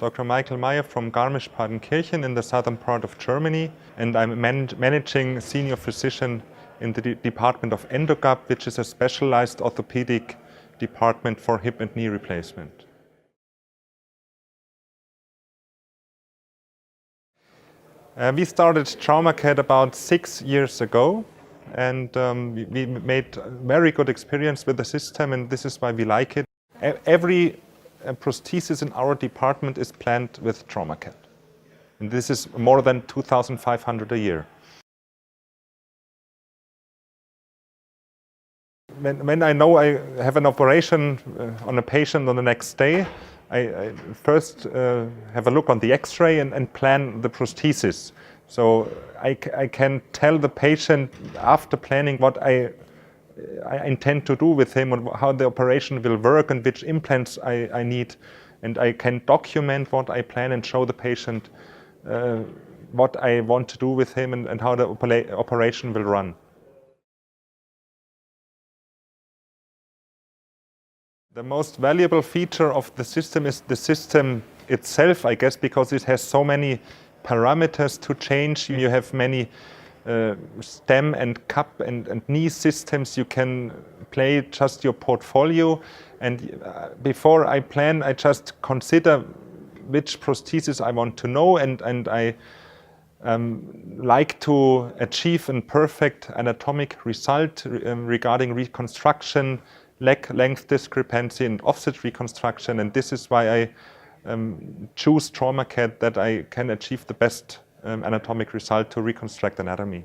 Dr. Maier from Garmish, Partenkirchen in the southern part of Germany, and I'm managing senior physician in the department of Endogap, which is a specialized orthopedic department for hip and knee replacement. We started TraumaCad about 6 years ago, and we made very good experience with the system, and this is why we like it. Every prosthesis in our department is planned with TraumaCad, and this is more than 2,500 a year. When I know I have an operation on a patient on the next day, I first have a look on the X-ray and plan the prosthesis. So I can tell the patient after planning what I intend to do with him and how the operation will work and which implants I need. And I can document what I plan and show the patient what I want to do with him and how the operation will run. The most valuable feature of the system is the system itself, I guess, because it has so many parameters to change. You have many stem and cup and knee systems. You can play just your portfolio. And before I plan, I just consider which prosthesis I want to know, and I like to achieve a perfect anatomic result regarding reconstruction, leg length discrepancy and offset reconstruction, and this is why I choose TraumaCad, that I can achieve the best anatomic result to reconstruct anatomy.